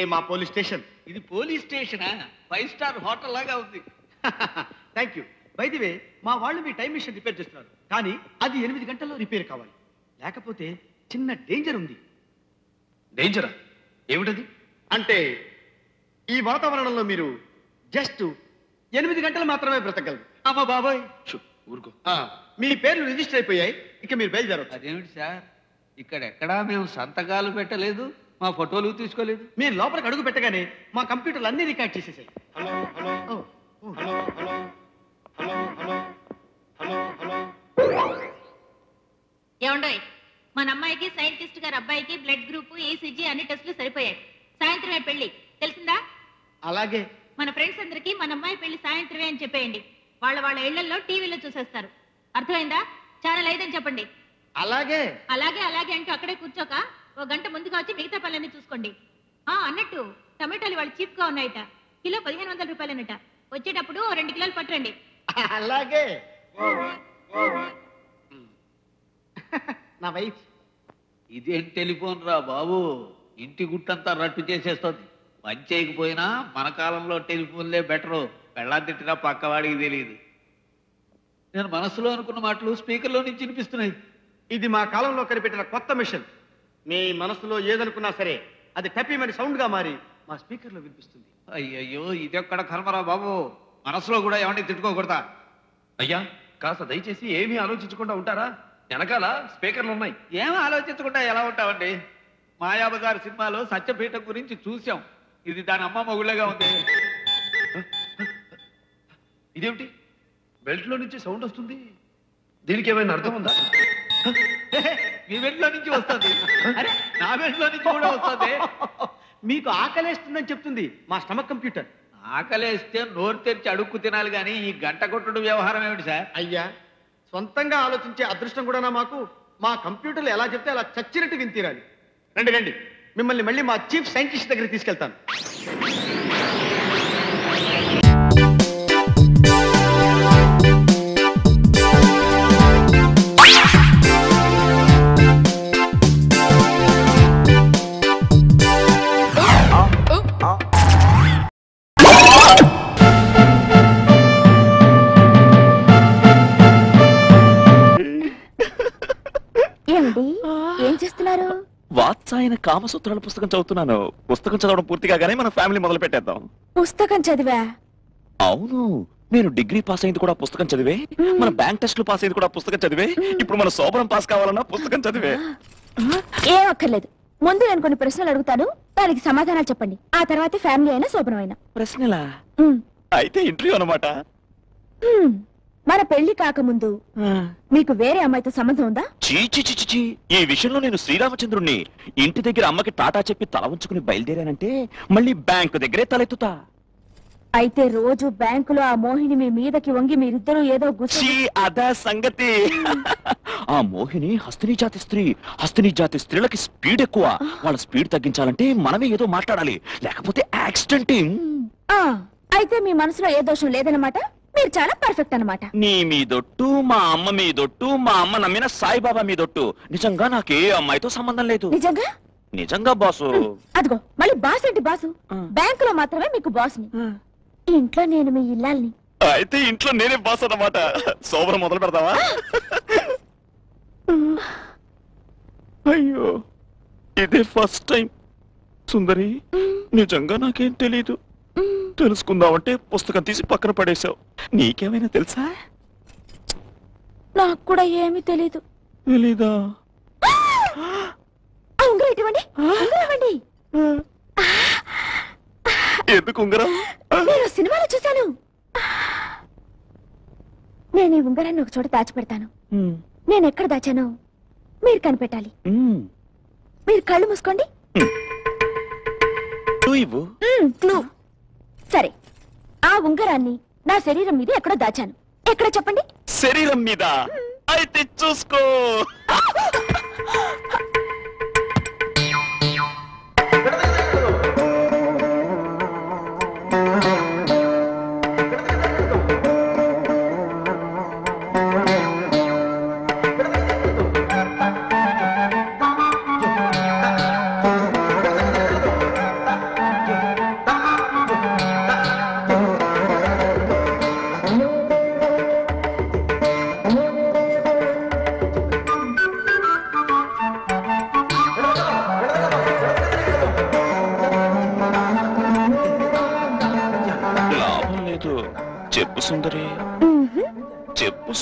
ఇదే మా police station. ఇది పోలీస్ స్టేషనా? 5 స్టార్ హోటల్ లాగా ఉంది. Thank you. By the way, మా వాళ్ళు మీ టైం మిషన్ రిపేర్ చేస్తున్నారు, కానీ అది 8 గంటల్లో రిపేర్ కావాలి, లేకపోతే చిన్న డేంజర్ ఉంది. డేంజరా? ఏమిటది? అంటే ఈ వాతావరణంలో మీరు జస్ట్ 8 గంటలు మాత్రమే బ్రతకగలరు. అమ్మా బాబాయ్, ఊరుకో. మీ పేర్లు రిజిస్టర్ అయిపోయాయి, ఇక మీరు బయలుదేరవచ్చు. అదేమిటి సార్, ఇక్కడెక్కడా మేము సంతకాలు పెట్టలేదు, మా ఫోటోలు తీసుకోలేదు. మీరు లోపలికి అడుగు పెట్టగానే మా కంప్యూటర్లు అన్ని రికార్డ్ చేసేసాయి. ఏమండోయ్, మన అమ్మాయికి సైంటిస్ట్ గారి అబ్బాయికి బ్లడ్ గ్రూప్, ఈసీజీ అన్ని టెస్టులు సరిపోయాయి. సాయంత్రమే పెళ్లి, తెలిసిందా? అలాగే. మన ఫ్రెండ్స్ అందరికి మన అమ్మాయి పెళ్లి సాయంత్రమే అని చెప్పేయండి. వాళ్ళ ఇళ్లలో టీవీలో చూసేస్తారు. అర్థమైందా? ఛానల్ 5 అని చెప్పండి. అలాగే అలాగే అలాగే అంటూ అక్కడే కూర్చోక 1 గంట ముందుగా వచ్చి మిగతా పనులన్నీ చూసుకోండి. అన్నట్టు టమాటాలు వాళ్ళు చీప్ గా ఉన్నాయట, కిలో 1500 రూపాయలనట. వచ్చేటప్పుడు 2 కిలోలు పట్టరండి. అలాగే. నా వైఫ్. ఇదేం టెలిఫోన్ రా బాబు, ఇంటి గుట్టంతా రట్టు చేసేస్తుంది. పని చేయకపోయినా మన కాలంలో టెలిఫోన్లే బెటరు. పెళ్ళాం తిట్టినా పక్కవాడికి తెలియదు. నేను మనసులో అనుకున్న మాటలు స్పీకర్లో నుంచి వినిపిస్తున్నాయి. ఇది మా కాలంలో కనిపెట్టిన కొత్త మిషన్. మీ మనసులో ఏదనుకున్నా సరే అది టెప్పీమని సౌండ్ గా మారి మా స్పీకర్ లో వినిపిస్తుంది. అయ్యయ్యో, ఇదెక్కడ కర్మరా బాబు, మనసులో కూడా ఏమంటే తిట్టుకోకూడదా? అయ్యా, కాస్త దయచేసి ఏమీ ఆలోచించకుండా ఉంటారా? వెనకాల స్పీకర్లు ఉన్నాయి. ఏం ఆలోచించకుండా ఎలా ఉంటామండి? మాయాబజార్ సినిమాలో సత్యపీఠం గురించి చూసాం. ఇది దాని అమ్మ మొగుళ్ళగా ఉంది. ఇదేమిటి, బెల్ట్ లో నుంచి సౌండ్ వస్తుంది? దీనికి ఏమైనా అర్థం ఉందా? మీ బెల్ట్లో నుంచి వస్తుంది. అరే, నా బెల్ట్లో నుంచి కూడా వస్తుంది. మీకు ఆకలేస్తుందని చెప్తుంది మా స్టమక్ కంప్యూటర్. ఆకలేస్తే నోరు తెరిచి అడుక్కు తినాలి, కానీ ఈ గంట కొట్టుడు వ్యవహారం ఏమిటి సార్? అయ్యా, సొంతంగా ఆలోచించే అదృష్టం కూడా మాకు. మా కంప్యూటర్లు ఎలా చెప్తే అలా చచ్చినట్టు విని తీరాలి. రండి రండి, మిమ్మల్ని మళ్ళీ మా చీఫ్ సైంటిస్ట్ దగ్గరికి తీసుకెళ్తాను. ఏం చేస్తున్నారు? వాత్సాయన కామసూత్రాల పుస్తకం చదువుతున్నాను. పుస్తకం చదవడం పూర్తి కాగానే మన ఫ్యామిలీ మొదలు పెట్టేద్దాం. పుస్తకం చదివా? అవును, నేను డిగ్రీ పాస్ అయింది కూడా పుస్తకం చదివే, మన బ్యాంక్ టెస్ట్లు పాస్ అయింది కూడా పుస్తకం చదివే, ఇప్పుడు మన శోభనం పాస్ కావాలన్నా పుస్తకం చదివే. ఏం అక్కర్లేదు, ముందు నేను కొన్ని ప్రశ్నలు అడుగుతాను, దానికి సమాధానాలు చెప్పండి. ఆ తర్వాత ఫ్యామిలీ అయినా శోభనం అయినా. ప్రశ్నలా? అయితే ఇంటర్వ్యూ అన్నమాట. మన పెళ్లి కాకముందు మీకు వేరే అమ్మాయితో సంబంధం ఉందా? చీ, ఈ విషయంలో నేను శ్రీరామచంద్రుణ్ణి. ఇంటి దగ్గర అమ్మకి టాటా చెప్పి తల ఉంచుకుని బయలుదేరానంటే మళ్ళీ బ్యాంకు దగ్గరే తలెత్తుతా. అయితే రోజు బ్యాంకులో ఆ మోహిని మీ మీదకి వంగి మీరిద్దరూ ఏదో గుచ్చి. అదా సంగతి. ఆ మోహిని హస్తిని జాతి స్త్రీ. హస్తిని జాతి స్త్రీలకి స్పీడ్ ఎక్కువ. వాళ్ళ స్పీడ్ తగ్గించాలంటే మనమే ఏదో మాట్లాడాలి, లేకపోతే యాక్సిడెంట్. అయితే మీ మనసులో ఏ దోషం లేదన్నమాట, మీరు చాలా పర్ఫెక్ట్ అన్నమాట. నీ మీదొట్టు, మా అమ్మ మీదొట్టు, మా అమ్మ నమ్మిన సాయిబాబా మీదొట్టు. నిజంగా నాకే అమ్మాయితో సంబంధం లేదు. నిజంగా? నిజంగా బాసు. అదిగో మళ్ళీ బాస్ ఏంటి బాసు? బ్యాంకులో మాత్రమే మీకు బాస్ని, ఇంట్లో నేను మీ ఇల్లాల్ని. అయితే ఇంట్లో నేనే బాస్ అన్నమాట. శోభనం మొదలు పెడతావా? అయ్యో, ఇదే ఫస్ట్ టైం. సుందరి, నిజంగా నాకేం తెలీదు. తెలుసుకుందామంటే పుస్తకం తీసి పక్కన పడేశావు. నీకేమైనా తెలుసా? నాకు కూడా ఏమీ తెలీదు. తెలీదా? ఎందుకు ఉంగరం? నేను సినిమాలో చూశాను. నేను ఈ ఉంగరాన్ని ఒక చోట దాచిపెడతాను. నేను ఎక్కడ దాచానో మీరు కనిపెట్టాలి. మీరు కళ్ళు మూసుకోండి. క్లూ. సరే, ఆ ఉంగరాన్ని నా శరీరం మీద ఎక్కడో దాచాను. ఎక్కడ చెప్పండి? శరీరం మీద? అయితే చూసుకో.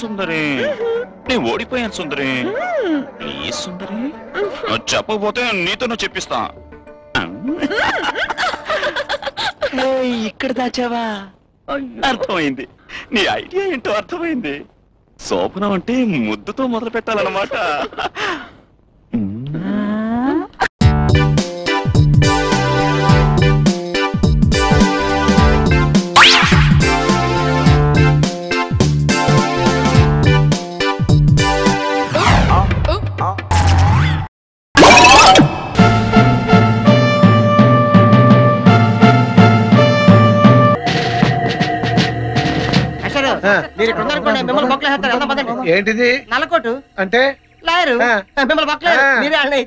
సుందరి, నేను ఓడిపోయాను సుందరి. ప్లీజ్ సుందరి, నువ్వు చెప్పకపోతే నీతో నువ్వు చెప్పిస్తా. ఇక్కడ దాచావా? అర్థమైంది, నీ ఐడియా ఏంటో అర్థమైంది. శోభనం అంటే ముద్దుతో మొదలు పెట్టాలన్నమాట. ఏంటిది? నల్లకోటు అంటే లాయరు మిమ్మల్ని పక్కలే మీరే అన్నయ్య.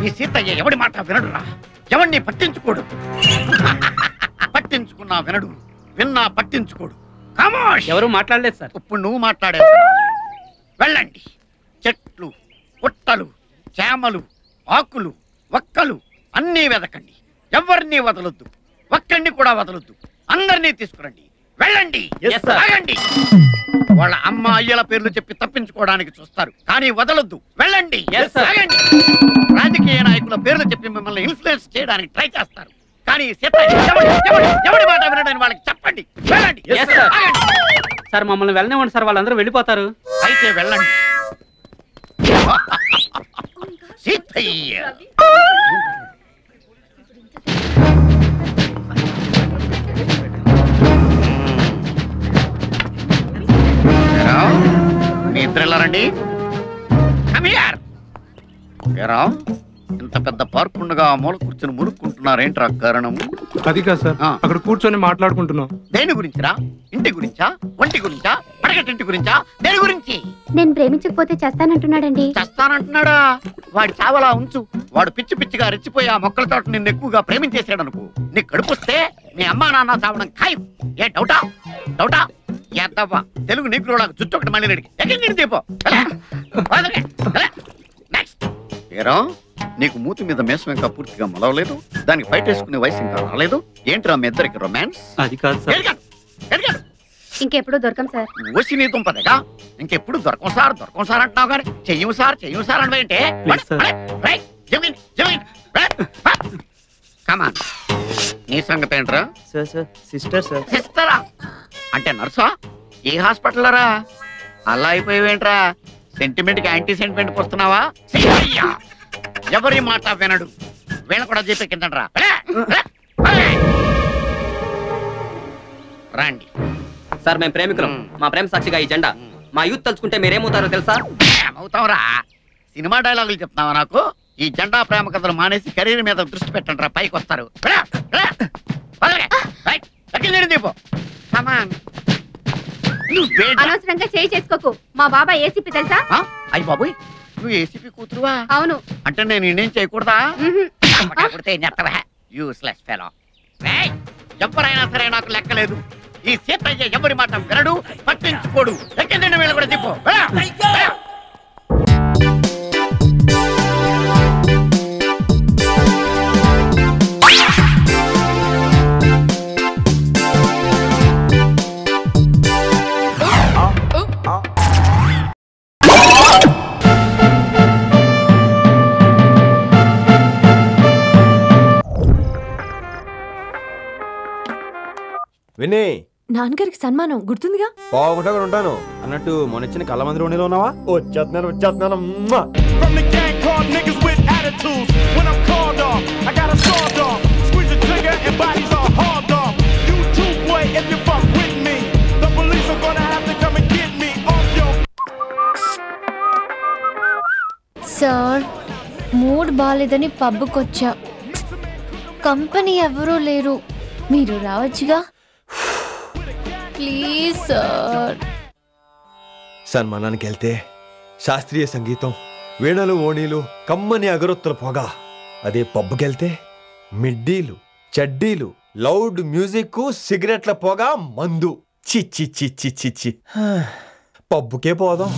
ఈ సీతయ్య ఎవడి మాట వినడురా, ఎవడిని పట్టించుకోడు. పట్టించుకున్నా వినడు, విన్నా పట్టించుకోడు. ఎవరు మాట్లాడలేదు సార్. ఇప్పుడు నువ్వు మాట్లాడేది. వెళ్ళండి, చెట్లు పుట్టలు చేమలు ఆకులు ఒక్కలు అన్నీ వెదకండి. ఎవరిని వదలొద్దు, ఒక్కడిని కూడా వదలొద్దు. అందరినీ తీసుకురండి. వెళ్ళండి, ఆగండి. వాళ్ళ అమ్మ అయ్యల పేర్లు చెప్పి తప్పించుకోవడానికి చూస్తారు, కానీ వదలొద్దు. వెళ్ళండి, ఆగండి. రాజకీయ నాయకుల పేర్లు చెప్పి మిమ్మల్ని ఇన్ఫ్లుయెన్స్ చేయడానికి ట్రై చేస్తారు, కానీ ఎవడి మాట వినడని వాళ్ళకి చెప్పండి. వెళ్ళండి, సార్ మమ్మల్ని వెళ్ళనివ్వండి సార్, వాళ్ళందరూ వెళ్ళిపోతారు. అయితే వెళ్ళండి. సీతయ్య మీ ఇద్దరు వెళ్ళారండి. ఇంత పెద్ద పార్క్ ఉండగా మూల కూర్చొని మురుక్కుంటున్నారేంట్రా కారణం? అది కాదు సార్, అక్కడ కూర్చొని మాట్లాడుకుంటున్నాం. దేని గురించిరా? ఇంటి గురించా, ఒంటి గురించా, పడగటింటి గురించా, దేని గురించి? నేను ప్రేమించకపోతే చేస్తానంటున్నాడండి. చేస్తానంటున్నాడా? వాడి చావలా ఉంచు. వాడు పిచ్చి పిచ్చిగా రెచ్చిపోయి ఆ మొక్కల తోట నిన్ను ఎక్కువగా ప్రేమించేసాడు అనుకో, నీకు కడుపుస్తే మీ అమ్మా నాన్న చావడం ఖాయం. ఏ డౌటా? డౌటా? ఏద్దవ్వా తెలుగు నీకు జుట్టు ఒకటి మళ్ళీ రెడికి ఎక్కడి దీపో. నెక్స్ట్ ఏరా, నీకు మూతి మీద మేసం ఇంకా పూర్తిగా మొలవలేదు, దానికి బయట వేసుకునే వయసు ఇంకా రాలేదు. ఏంట్రా మీ ఇద్దరికి రొమాన్స్? అది కాదు సార్. ఇంకెప్పుడు దొరకం సార్. ఓసి నీ దుంపదగా, ఇంకెప్పుడు దొరకం సార్ అంటున్నావు కానీ చెయ్యం సార్ అంటే కమాన్. నీ సంగతి ఏంట్రా? సిస్టరా అంటే నర్సా? ఏ హాస్పిటల్ రా? అలా అయిపోయావేంట్రా? సెంటిమెంట్ కి యాంటీ సెంటిమెంట్ వస్తున్నావా? ఎవరి మాట వినడు, వీళ్ళ కూడా చెప్పే కిందరా. రండి సార్, మేము ప్రేమికులం. మా ప్రేమ సాక్షిగా ఈ జెండా. మా యూత్ తలుచుకుంటే మీరేమవుతారో తెలుసా? ఏమవుతావురా? సినిమా డైలాగులు చెప్తున్నావా నాకు? ఈ జెండా ప్రేమ కథలు మానేసి కెరీర్ మీద దృష్టి పెట్టండి రా, పైకి వస్తారు. అనవసరంగా చేయి చేసుకోకు. మా బాబా ఏసీపీ తెలుసా? అయ్యి బాబోయ్, నువ్వు ఏసీపీ కూతురువా? అవును. అంటే నేను ఇండియన్ చేయకూడదా? Useless fellow. ఎవరైనా సరే నాకు లెక్కలేదు. ఈ సీతయ్య ఎవరి మాట వినడు, పట్టించుకోడు. ఎక్కిందండి వీళ్ళు కూడా తిప్పు. వినే, నాన్నగారికి సన్మానం గుర్తుందిగా? బాగుంటా ఉంటాను అన్నట్టు మొన్నొచ్చిన కళ్ళ మంది రోణిలో ఉన్నావా? వచ్చేస్తున్నాను. సార్, మూడ్ బాలేదని పబ్కొచ్చా. కంపెనీ ఎవరూ లేరు, మీరు రావచ్చుగా. Please sir. సన్మానానికి వెళ్తే శాస్త్రీయ సంగీతం, వీణలు ఓణీలు, కమ్మని అగరొత్తుల పొగ. అదే పబ్కెళ్తే మిడ్డీలు, చడ్డీలు, లౌడ్ మ్యూజిక్, సిగరెట్ల పొగ, మందు. చిచ్చి చిచ్చి చిచ్చి పబ్బుకే పోదాం.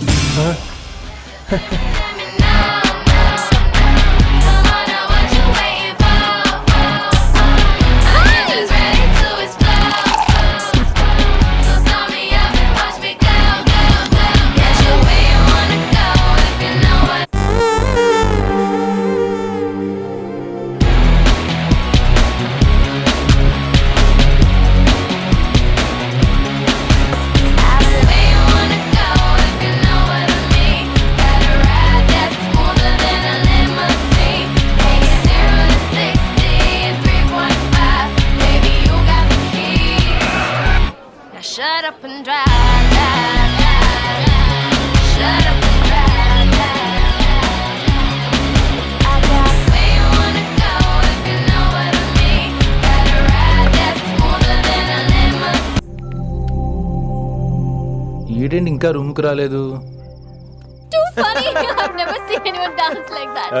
Shut up and drive, drive, drive, drive. Shut up and drive, drive, drive. I got where you wanna go if you know what I mean. Got a ride that's smoother than a limousine. ఈడేంటి ఇంకా room కి రాలేదు? Too funny. I've never seen anyone dance like that.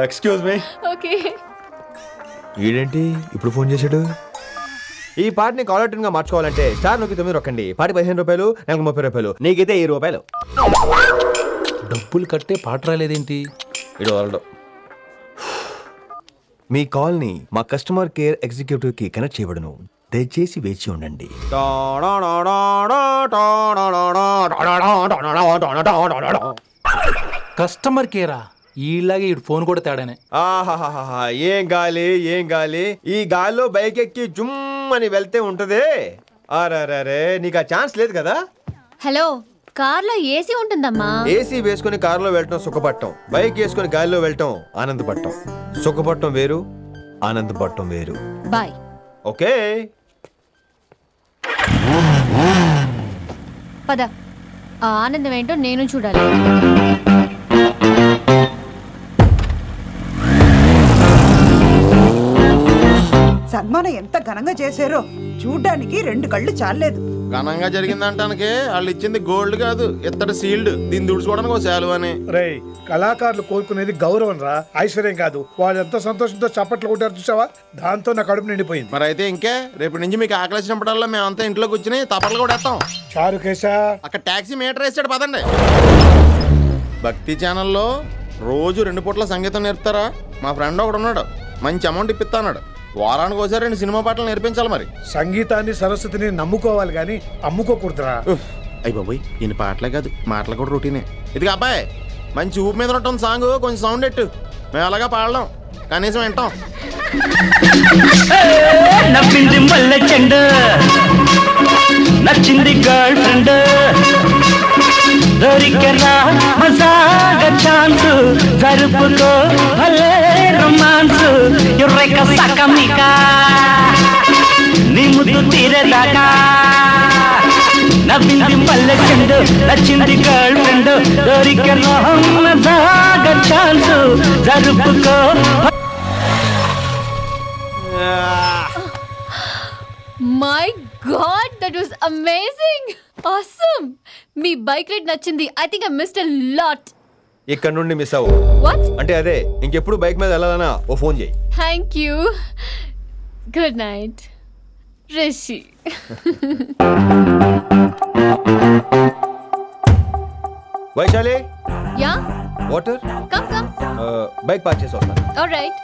Excuse me. Okay. ఈడేంటి ఇప్పుడు phone చేశాడు? ఈ పాటని caller tune గా మార్చుకోవాలంటే స్టార్ నొక్కి 9 రొక్కండి. పాటి 15 రూపాయలు, నెలకు 30 రూపాయలు, నీకైతే 10 రూపాయలు. డబ్బులు కట్టే పాట రాలేదేంటి? ఇడు వాళ్ళడు. మీ కాల్ ని మా కస్టమర్ కేర్ ఎగ్జిక్యూటివ్ కి కనెక్ట్ చేయబడును. దయచేసి వేచి ఉండండి. కస్టమర్ కేరా? ఈలాగే ఇటు ఫోన్ కూడా తేడానే. ఆహాహాహా, ఏం గాలి ఏం గాలి. ఈ గాలిలో బైక్ ఎక్కి జుమ్ అని వెళ్తే ఉంటదే. అరే నీకు ఆ ఛాన్స్ లేదు కదా. హలో, కార్లో ఏసీ ఉంటుందమ్మా. ఏసీ వేసుకుని కారులో వెళ్ళటం సుఖపట్టం, బైక్ వేసుకుని గాలిలో వెళ్ళటం ఆనందపట్టం. సుఖపట్టం వేరు, ఆనందపట్టం వేరు. బాయ్. ఓకే పద, ఆ ఆనందం ఏంటో నేను చూడాలి. సన్మానం ఎంత ఘనంగా చేశారో చూడ్డానికి 2 కళ్ళు చాలేదు. ఘనంగా జరిగిందంటానికి వాళ్ళు ఇచ్చింది గోల్డ్ కాదు, ఇత్తడి సీల్డ్. దీన్ని దుడుచుకోవడానికి ఒక శాలువ అని. రే, కళాకారులు కోరుకునేది గౌరవం రా, ఐశ్వర్యం కాదు. వాళ్ళు ఎంతో సంతోషంతో చప్పట్లు కొట్టారు చూసావా, దాంతో నా కడుపు నిండిపోయింది. మరి అయితే ఇంకే రేపటి నుంచి మీకు ఆకలిసినప్పుడల్లా మేమంతా ఇంట్లో కూర్చుని తపట్లు కూడా వేస్తాం. చారు కేశా, అక్కడ టాక్సీ మీటర్ వేసాడు పదండి. భక్తి ఛానల్లో రోజు 2 పూట్ల సంగీతం నేర్పుతారా? మా ఫ్రెండ్ ఒకడు ఉన్నాడు, మంచి అమౌంట్ ఇప్పిస్తాడు. వారానికి ఒకసారి 2 సినిమా పాటలు నేర్పించాలి. మరి సంగీతాన్ని సరస్వతిని నమ్ముకోవాలి గాని అమ్ముకోకూడదురా. అయ్యి బాబోయ్, ఈయన పాటలే కాదు మాటలు కూడా రొటీనే. ఇది అబ్బాయి మంచి ఊపు మీద ఉంటుంది సాంగ్, కొంచెం సౌండ్ ఎట్టు. మేము అలాగా పాడలేం, కనీసం వింటాం. నవ్వింది మల్లె చెండు, నచ్చింది గర్ల్ ఫ్రెండ్, దొరికెరా మజాగా ఛాన్స్, జరుపుకో భలే రొమాన్స్, ఎర్రెక సకమిక నీ ముద్దు తీరేదాకా. నవ్వింది మల్లె చెండు, నచ్చింది గర్ల్ ఫ్రెండ్, దొరికెరా మజాగా ఛాన్స్, జరుపుకో. My God, that was amazing! Awesome! మీ బైక్ రైడ్ నచ్చింది. I think I missed a lot. ఇక్కడ నుండి మిస్ అవ్వు. What? అంటే అదే, ఇంకెప్పుడు బైక్ మీద వెళ్ళాలన్నా ఓ ఫోన్ చేయి. Thank you. Good night. Rishi. Vaishali, Yeah? Water. Come. Bike park చేసి వస్తాను. All right.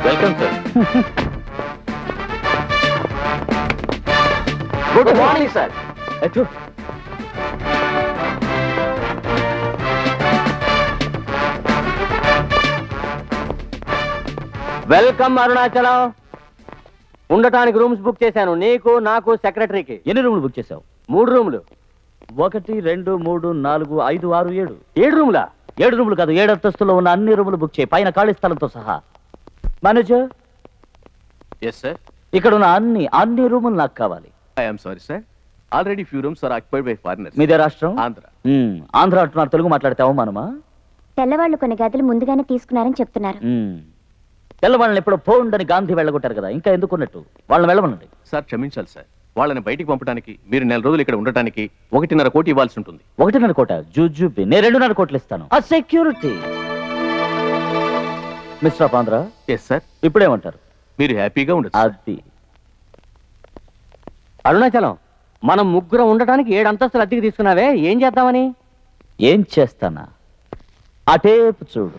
Welcome sir. Good morning sir. Welcome Arunachalam. ఉండటానికి రూమ్స్ బుక్ చేశాను, నీకు నాకు సెక్రటరీకి. ఎన్ని రూములు బుక్ చేశావు? 3 రూములు. 1, 2, 3, 4, 5, 6, 7. 7 రూములా? 7 రూములు కాదు, 7 అంతస్తుల్లో ఉన్న అన్ని రూములు బుక్ చేయి, పైన ఖాళీ స్థలంతో సహా. మేనేజర్. Yes sir. ఇక్కడ ఉన్న అన్ని రూములు నాకు కావాలి. I'm sorry sir, already few rooms are occupied by foreigners. మీదే రాష్ట్రం? ఆంధ్ర. ఆంధ్ర అంటున్నారు, తెలుగు మాట్లాడితే అవమానమా? తెల్లవాళ్ళు కొన్ని గదులు ముందుగానే తీసుకున్నారని చెప్తున్నారు. తెల్లవాళ్ళని ఎప్పుడో పోండని గాంధీ వెళ్ళగొట్టారు కదా, ఇంకా ఎందుకున్నట్టు వాళ్ళని వెళ్ళమనండి. సార్ క్షమించాలి సార్, వాళ్ళని బయటికి పంపడానికి మీరు 4 రోజులు ఇక్కడ ఉండటానికి 1.5 కోటి ఇవ్వాల్సి ఉంటుంది. 1.5 కోట? జూజూబి, నేను 2.5 కోట్లు ఇస్తాను. ఆ security mister of Andhra. Yes sir. ఇప్పుడేమంటారు? మీరు హ్యాపీగా ఉండదు. అది అరుణాచలం, మనం ముగ్గురం ఉండటానికి 7 అంతస్తులు అద్దెకి తీసుకున్నావే, ఏం చేద్దామని? ఏం చేస్తానా? ఆ టేపు చూడు.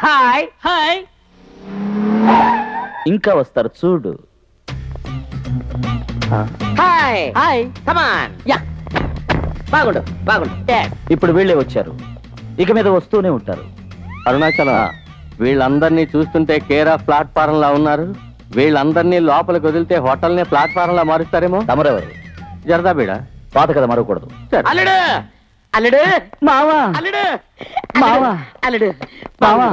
హాయ్ హాయ్, ఇంకా వస్తారు చూడు. హాయ్ హాయ్, కమాన్. యా, బాగుండు బాగుండు. ఇప్పుడు వీళ్ళే వచ్చారు, ఇక మీద వస్తూనే ఉంటారు. అరుణాచలం, వీళ్ళందరినీ చూస్తుంటే కేర్ ఆఫ్ ప్లాట్ఫారం లా ఉన్నారు. వీళ్ళందరినీ లోపలికి వదిలితే హోటల్నే ప్లాట్ఫారం లా మారుస్తారేమో. తమరెవరు? జరదా బీడా. పాత కదా మరవకూడదు. అల్లుడు అల్లుడు, మావా అల్లుడు, మావా అల్లుడు, మావా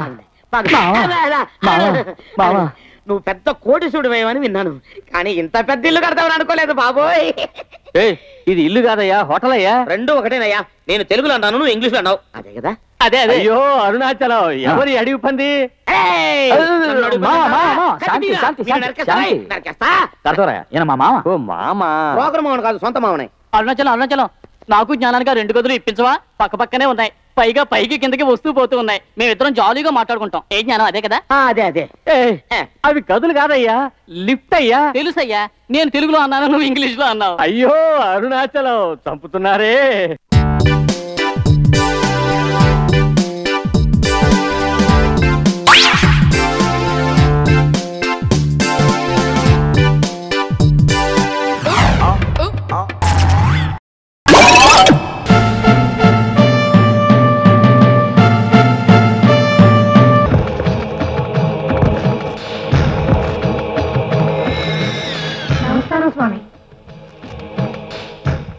మావా. నువ్వు పెద్ద కోటీసుడు వేయమని విన్నాను, కానీ ఇంత పెద్ద ఇల్లు కడతావని అనుకోలేదు బాబోయ్. ఇది ఇల్లు కాదయ్యా, హోటల్ అయ్యా. రెండు ఒకటేనయ్యా. నేను తెలుగులో అన్నాను, నువ్వు ఇంగ్లీష్లో అన్నావు. అదే కదా? అదే అదే. అయ్యో అరుణాచలం, ఎవరి అడిగి పంది? ప్రోగ్రామ్ కాదు, సొంత మామనే. అరుణాచలం అరుణాచలం, నాకు జ్ఞానానికి 2 గదులు ఇప్పించవా? పక్క పక్కనే ఉన్నాయి, పైగా పైకి కిందకి వస్తూ పోతూ ఉన్నాయి. మేమిద్దరం జాలీగా మాట్లాడుకుంటాం. ఏ జ్ఞానం, అదే కదా? అదే అదే. అవి గదులు కాదయ్యా, లిఫ్ట్ అయ్యా. తెలుసయ్యా, నేను తెలుగులో అన్నాను, నువ్వు ఇంగ్లీష్ లో అన్నావు. అయ్యో అరుణాచలం, చంపుతున్నారే. స్వామి.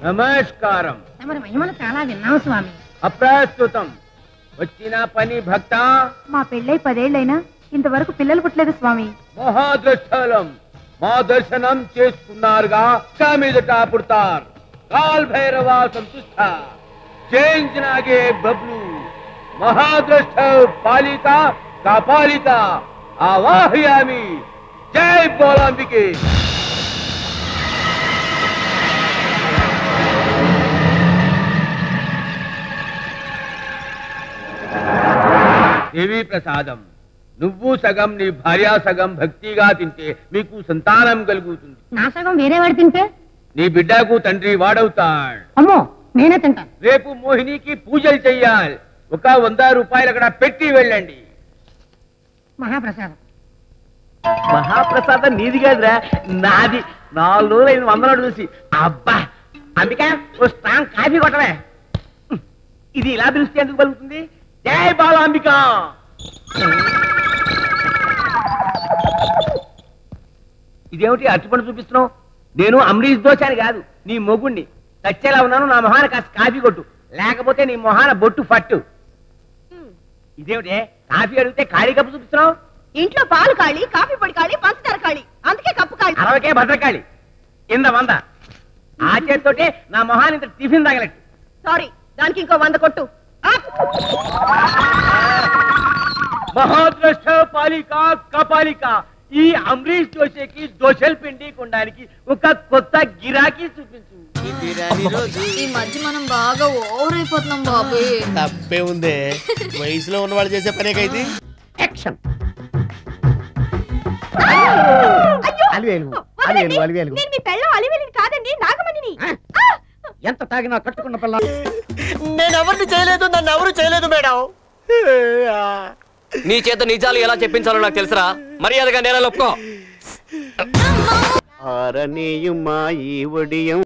నమస్కారం. తమరి మహిమలు చాలా విన్నాము స్వామి. అప్రస్తుతం వచ్చిన పని భక్త. మా పెళ్ళై 10 ఏళ్లైనా ఇంతవరకు పిల్లలు పుట్టలేదు స్వామి. మహాదృష్టలం మా దర్శనం చేసుకున్నారుగా, మీదట పుడతారు. కాల్ భైరవ సంతుష్ట చేంజ్ నాగే బబ్లు మహాదృష్ట పాలిత కాపాలిత ఆవాహయామి. జై బోలాంబికే. దేవీ ప్రసాదం, నువ్వు సగం నీ భార్య సగం భక్తిగా తింటే మీకు సంతానం కలుగుతుంది. నా సగం వేరే వాడు తింటే నీ బిడ్డకు తండ్రి వాడవుతాడు. అమ్మో, నేనే తింటాను. రేపు మోహినికి పూజలు చెయ్యాలి. ఒక 100 రూపాయలు అక్కడ పెట్టి వెళ్ళండి. మహాప్రసాదం. మహాప్రసాదం నీది కాదురా, నాది. 4 రోజులు 100 చూసి. అబ్బా అంబిక, ఓ స్ట్రాంగ్ కాఫీ కొట్టవే. ఇది ఇలా పిలిస్తే ఎందుకు పలుకుతుంది? జై బాలాంబిక. ఇదేమిటి అరటిపండు చూపిస్తున్నావు? నేను అమరీష్ దోశ అని కాదు, నీ మొగుణ్ణి. చచ్చేలా ఉన్నాను, నా మొహాన కాస్త కాఫీ కొట్టు, లేకపోతే నీ మొహాన బొట్టు ఫట్టు. ఇదేమిటి కాఫీ అడిగితే ఖాళీ కప్పు చూపిస్తున్నావు? ఇంట్లో పాలు ఖాళీ, కాఫీ పొడి ఖాళీ, పంచదార ఖాళీ, అందుకే కప్పు ఖాళీ. 60కే భద్రకాళి కింద 100. ఆ చేతితోటే నా మొహాన్ని ఇంత టిఫిన్ తగలట్టు. సారీ, దానికి ఇంకో 100 కొట్టు. మహాద్రష్ట పాలిక కపాలిక, ఈ అమరీష్ దోశకి దోశలు పిండి కొనడానికి ఒక కొత్త గిరాకీ చూపించు. ఈ మధ్య మనం బాగా ఓవర్ అయిపోతున్నాం బాబు. తప్పే ఉందే, వయసులో ఉన్న వాళ్ళు చేసే పనేకైతే. యాక్షన్. అలివేలు అలివేలు అలివేలు. నేను మీ పెళ్ళం అలివేలిని కాదండి, నాగమణిని. ఎంత తాగినా కట్టుకున్న పిల్ల. నేను ఎవరిని చేయలేదు, నన్ను ఎవరు చేయలేదు మేడం. నీ చేత నిజాలు ఎలా చెప్పించాలో నాకు తెలుసురా, మర్యాదగా నేల ఒప్పుకో. ఆరనీయుమా ఈ ఒడియం